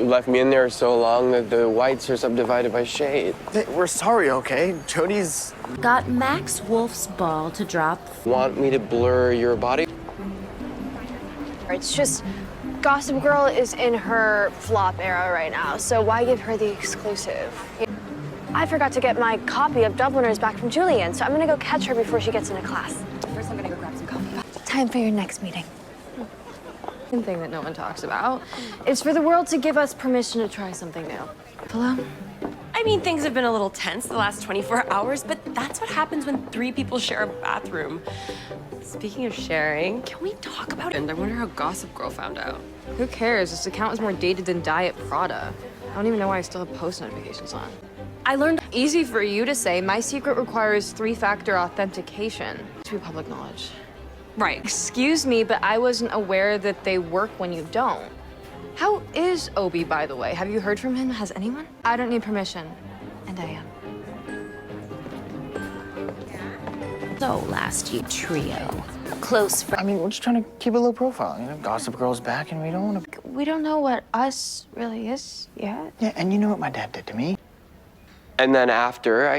You left me in there so long that the whites are subdivided by shade. We're sorry, okay? Jody's... Got Max Wolf's ball to drop. Want me to blur your body? It's just Gossip Girl is in her flop era right now, so why give her the exclusive? I forgot to get my copy of Dubliners back from Julian, so I'm gonna go catch her before she gets into class. First, I'm gonna go grab some coffee. Time for your next meeting. Thing that no one talks about is for the world to give us permission to try something new. Hello? I mean, things have been a little tense the last 24 hours, but that's what happens when 3 people share a bathroom. Speaking of sharing, can we talk about it? And I wonder how Gossip Girl found out. Who cares? This account is more dated than Diet Prada. I don't even know why I still have post notifications on. I learned easy for you to say my secret requires 3-factor authentication to be public knowledge. Right. Excuse me, but I wasn't aware that they work when you don't. How is Obi, by the way? Have you heard from him? Has anyone? I don't need permission, and I am. So last you trio. Close friends. I mean, we're just trying to keep a low profile. You know, Gossip Girl's back and we don't want to... We don't know what us really is yet. Yeah, and you know what my dad did to me? And then after,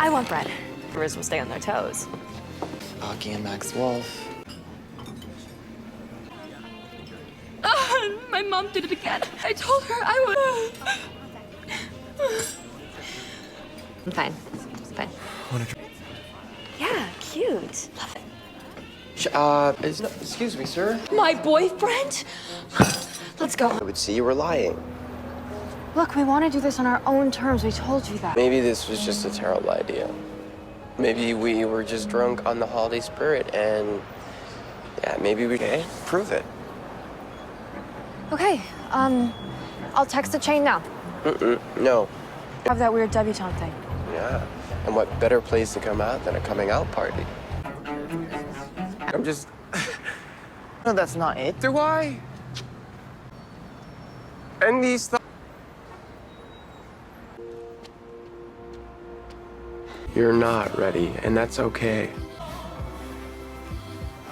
I want bread. Riz will stay on their toes. Aki and Max Wolf. My mom did it again. I told her I would. I'm fine. It's fine. Yeah, cute. Love it. excuse me, sir. My boyfriend? Let's go. I would see you were lying. Look, we want to do this on our own terms. We told you that. Maybe this was just a terrible idea. Maybe we were just drunk on the holiday spirit and, yeah, maybe we can prove it. Okay, I'll text the chain now. No. Have that weird debutante thing. Yeah. And what better place to come out than a coming out party? I'm just... No, that's not it. Do I? And these You're not ready, and that's okay.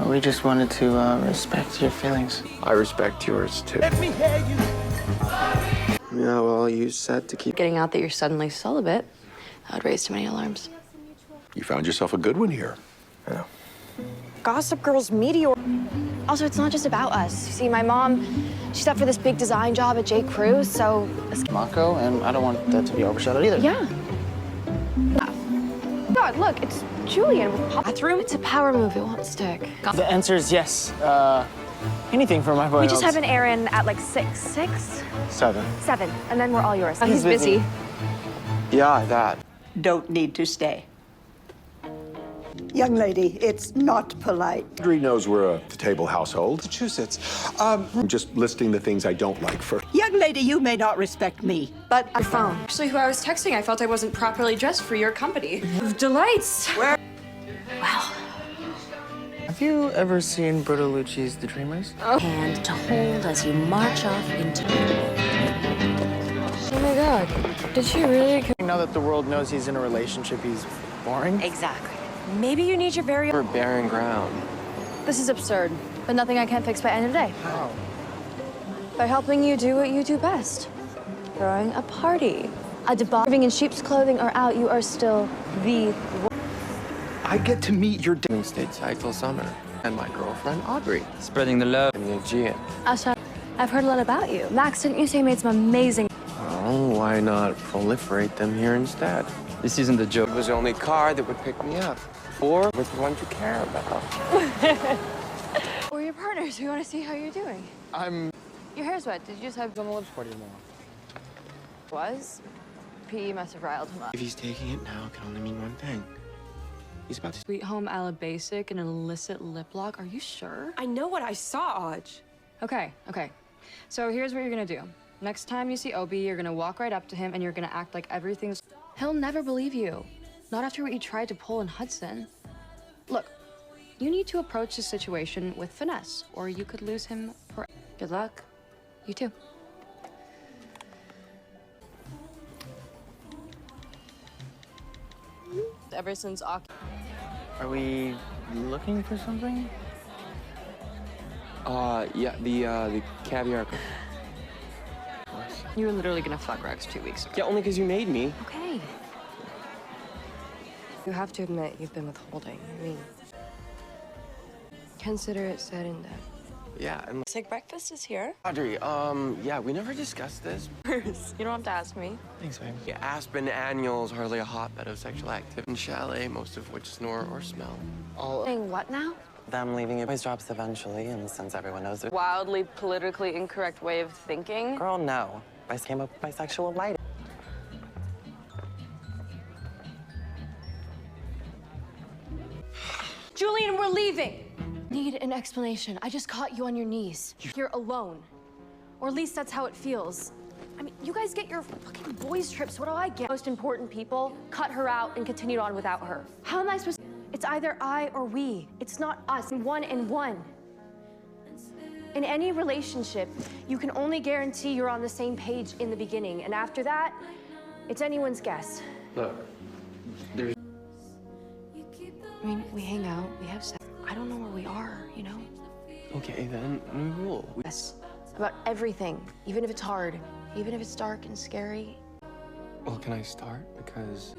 We just wanted to respect your feelings. I respect yours, too. Let me hear you. Yeah, well, you said to keep... Getting out that you're suddenly celibate, that would raise too many alarms. You found yourself a good one here. I know. Gossip Girl's meteor. Also, it's not just about us. You see, my mom, she's up for this big design job at J. Crew, so... Mako, and I don't want that to be overshadowed either. Yeah. God, look, it's Julian with Bathroom? It's a power move. It won't stick. The answer is yes. Anything for my boy. We just have an errand at like 6. 6? 7. 7, and then we're all yours. He's busy. Yeah, that. Don't need to stay. Young lady, it's not polite. Audrey knows we're a table household. Massachusetts. I'm just listing the things I don't like first. Young lady, you may not respect me, but Your phone. Actually, who I was texting, I felt I wasn't properly dressed for your company. Delights. Where? Wow. Have you ever seen Bertolucci's The Dreamers? Hand to hold as you march off into. Oh my God. Did she really? Now that the world knows he's in a relationship, he's boring. Exactly. Maybe you need your very own... We're barren ground. This is absurd, but nothing I can't fix by end of day. How? By helping you do what you do best. Throwing a party. A debauch. Living in sheep's clothing or out, you are still the... I get to meet your Living stateside till summer. And my girlfriend, Audrey. Spreading the love. In the Aegean. Asha, I've heard a lot about you. Max, didn't you say you made some amazing... Oh, why not proliferate them here instead? This isn't the joke. It was the only car that would pick me up. Or with the ones you care about. We're your partners. We want to see how you're doing. Your hair's wet. Did you just have On the lips party tomorrow. was? PE must have riled him up. If he's taking it now, it can only mean one thing. He's about to... Sweet Home Ala Basic and an illicit lip lock. Are you sure? I know what I saw, Audrey. Okay. So here's what you're gonna do. Next time you see Obi, you're gonna walk right up to him and you're gonna act like everything's... He'll never believe you. Not after what you tried to pull in Hudson. Look, you need to approach the situation with finesse, or you could lose him for... Good luck. You too. Ever since Are we looking for something? Yeah, the caviar. You were literally gonna fuck Rex 2 weeks ago. Yeah, only because you made me. Okay. You have to admit you've been withholding. I mean, consider it said and done. Yeah, and Sick breakfast is here. Audrey, yeah, we never discussed this. You don't have to ask me. Thanks, babe. Yeah, Aspen Annual's hardly a hotbed of sexual activity. In Chalet, most of which snore or smell. Saying what now? Them leaving it always drops eventually, and since everyone knows it. Wildly politically incorrect way of thinking. Girl, no. I came up with bisexual lighting. Julian, we're leaving. Need an explanation. I just caught you on your knees. You're alone. Or at least that's how it feels. I mean, you guys get your fucking boys' trips. What do I get? Most important people, cut her out and continued on without her. How am I supposed to? It's either I or we. It's not us. One and one. In any relationship, you can only guarantee you're on the same page in the beginning. And after that, it's anyone's guess. Look, there's... I mean, we hang out, we have sex. I don't know where we are, you know? Okay, then, new rule. Yes, about everything, even if it's hard, even if it's dark and scary. Well, can I start? Because...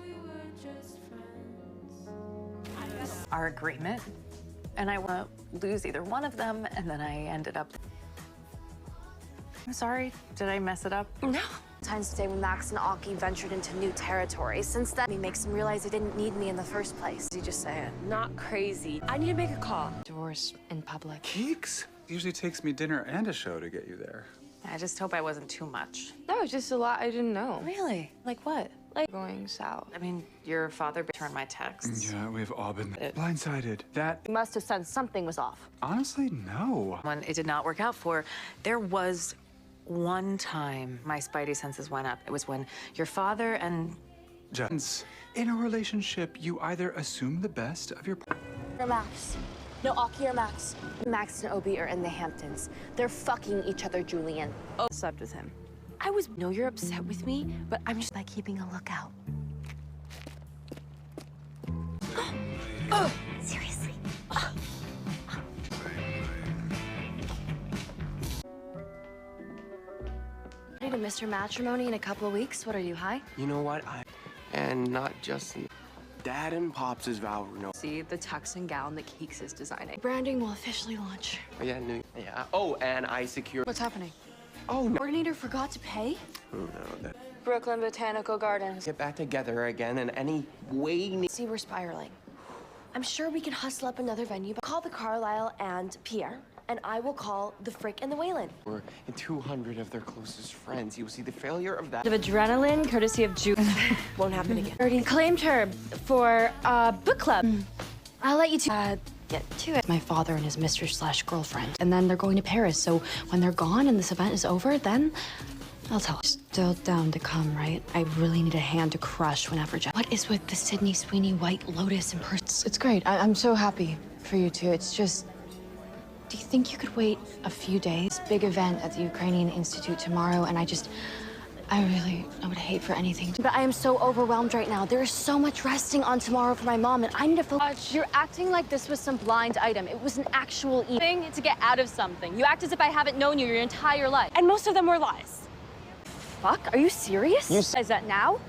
Our agreement, and I want to lose either one of them, and then I ended up... I'm sorry, did I mess it up? No. Times today when Max and Aki ventured into new territory. Since then, he makes them realize they didn't need me in the first place. You just say it. Not crazy. I need to make a call. Divorce in public. Keeks? Usually takes me dinner and a show to get you there. I just hope I wasn't too much. No, just a lot I didn't know. Really? Like what? Like going south. I mean, your father returned my texts. Yeah, we've all been blindsided. That, You must have sensed something was off. honestly, no. When it did not work out for, there was one time my spidey senses went up. It was when your father and... Just in a relationship, you either assume the best of your Or Max. No, Aki or Max. Max and Obi are in the Hamptons. They're fucking each other, Julian. Oh, slept with him. I know you're upset with me, but I'm just By keeping a lookout. Seriously. Ready to miss your matrimony in a couple of weeks? What are you, high? You know what? And not just... Dad and Pops' vow, no. See the tux and gown that Keeks is designing. Branding will officially launch. Oh, yeah, yeah. Oh, and I secured... What's happening? Oh, no. Coordinator forgot to pay? Oh, no, that... Brooklyn Botanical Gardens. Get back together again in any way... See, we're spiraling. I'm sure we can hustle up another venue, but call the Carlisle and Pierre, and I will call the Frick and the Wayland. Or in 200 of their closest friends. You will see the failure of that... Of adrenaline, courtesy of Jude. Won't happen again. Already claimed her for book club. I'll let you get to it. My father and his mistress/girlfriend. And then they're going to Paris, so when they're gone and this event is over, then I'll tell her. Still down to come, right? I really need a hand to crush whenever What is with the Sydney Sweeney White Lotus in person? It's great. I'm so happy for you two. It's just... Do you think you could wait a few days? Big event at the Ukrainian Institute tomorrow, and I would hate for anything to... But I am so overwhelmed right now. There is so much resting on tomorrow for my mom, and I need to focus. You're acting like this was some blind item. It was an actual thing to get out of something. You act as if I haven't known you your entire life. and most of them were lies. Fuck, are you serious? Is that now?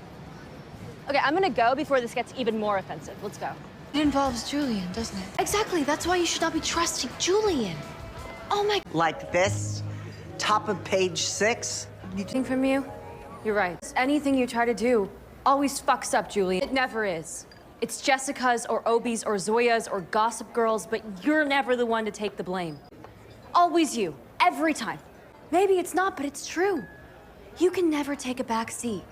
Okay, I'm gonna go before this gets even more offensive. Let's go. It involves Julian, doesn't it? Exactly, that's why you should not be trusting Julian. Oh my... Like this, top of page 6. Anything from you? You're right. Anything you try to do always fucks up, Julian. It never is. It's Jessica's or Obi's or Zoya's or Gossip Girl's, but you're never the one to take the blame. Always you. Every time. Maybe it's not, but it's true. You can never take a back seat.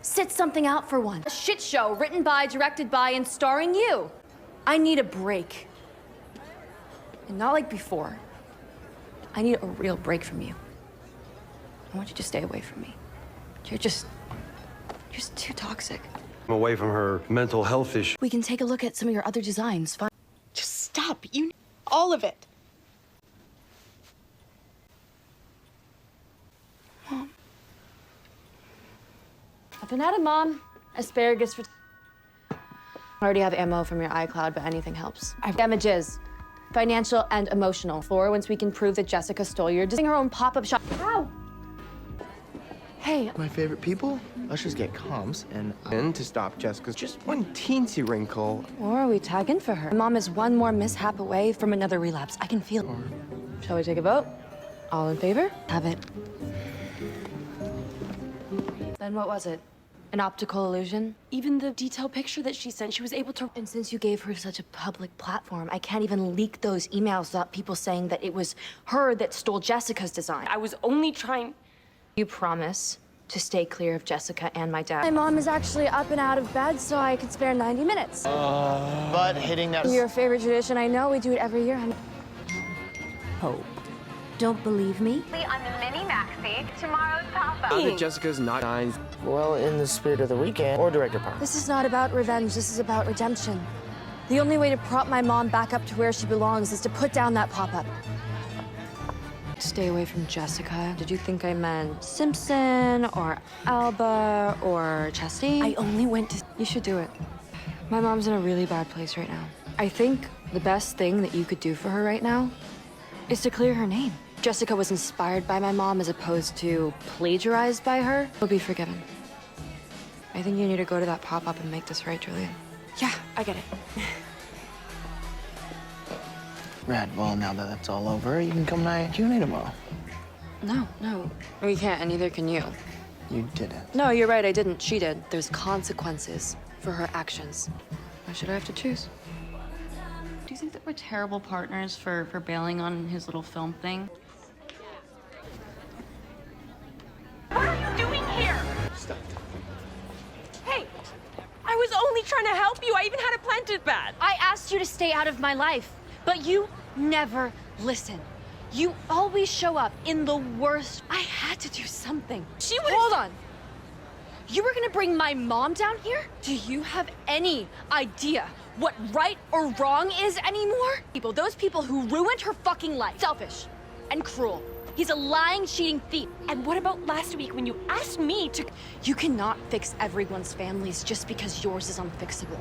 Sit something out for one. A shit show written by, directed by, and starring you. I need a break. And not like before. I need a real break from you. I want you to stay away from me. You're just too toxic. I'm away from her mental health issue. We can take a look at some of your other designs. Fine. Just stop. You all of it. Mom. Up and at it, Mom. Asparagus for... I already have ammo from your iCloud, but anything helps. I have damages. Financial and emotional. For once we can prove that Jessica stole your... her own pop-up shop. Ow! Hey. My favorite people? Let's just get comms and to stop Jessica's just one teensy wrinkle. Or we tag in for her. Mom is one more mishap away from another relapse. I can feel it. Shall we take a vote? All in favor? Have it. Then what was it? An optical illusion? Even the detailed picture that she sent, she was able to... And since you gave her such a public platform, I can't even leak those emails without people saying that it was her that stole Jessica's design. I was only trying... You promise to stay clear of Jessica and my dad. My mom is actually up and out of bed, so I could spare 90 minutes. But hitting that... Your favorite tradition, I know. We do it every year. Hope. Don't believe me? On the mini maxi, tomorrow's pop-up. Now that Jessica's not dying, well, in the spirit of the weekend, or director part. This is not about revenge. This is about redemption. The only way to prop my mom back up to where she belongs is to put down that pop-up. Stay away from Jessica. Did you think I meant Simpson or Alba or Chastity? I only went to... You should do it. My mom's in a really bad place right now. I think the best thing that you could do for her right now is to clear her name. Jessica was inspired by my mom as opposed to plagiarized by her. She'll be forgiven. I think you need to go to that pop-up and make this right, Julian. Yeah, I get it. Rad, well, now that that's all over, you can come to Q&A tomorrow. No, we can't, and neither can you. You didn't. No, you're right, I didn't. She did. There's consequences for her actions. Why should I have to choose? Do you think that we're terrible partners for bailing on his little film thing? What are you doing here? Stop. Hey, I was only trying to help you. I even had it planted bad. I asked you to stay out of my life, but you never listen. You always show up in the worst. I had to do something. She would... Hold on. You were gonna bring my mom down here? Do you have any idea what right or wrong is anymore? Those people who ruined her fucking life. Selfish and cruel. He's a lying, cheating thief. And what about last week when you asked me to... You cannot fix everyone's families just because yours is unfixable.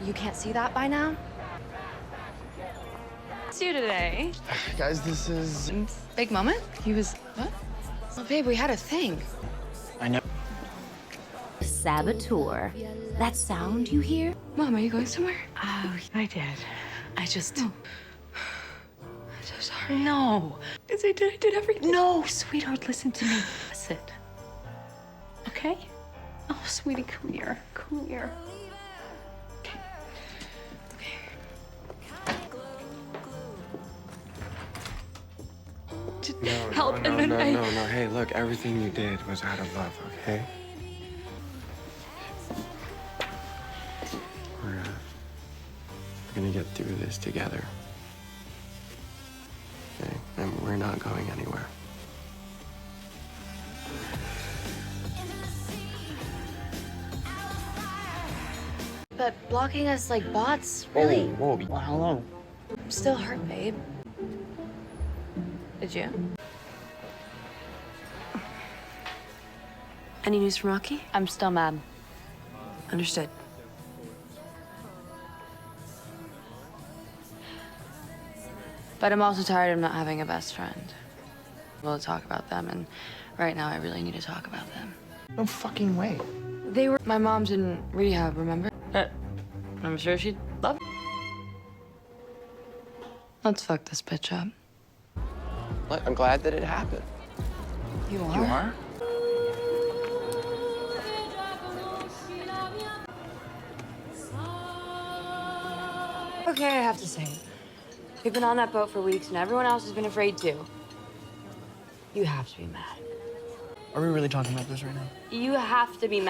You can't see that by now? It's you today. Guys, this is... Big moment? He was... What? Well, babe, we had a thing. I know. Saboteur. That sound you hear? Mom, are you going somewhere? Oh, I did. I just... I'm so sorry. No. Because I did everything. No, sweetheart, listen to me. Sit. Okay? Oh, sweetie, come here. Come here. No, hey, look, everything you did was out of love, okay? We're gonna get through this together. Okay? And we're not going anywhere. But blocking us like bots, really? Whoa. Well, hello. I'm still hurt, babe. Did you? Any news from Rocky? I'm still mad. Understood. But I'm also tired of not having a best friend. We'll talk about them, and right now I really need to talk about them. No fucking way. They were... My mom's in rehab, remember? I'm sure she'd love it. Let's fuck this bitch up. I'm glad that it happened. You are? You are? Okay, I have to say. We've been on that boat for weeks, and everyone else has been afraid too. You have to be mad. Are we really talking about this right now? You have to be mad.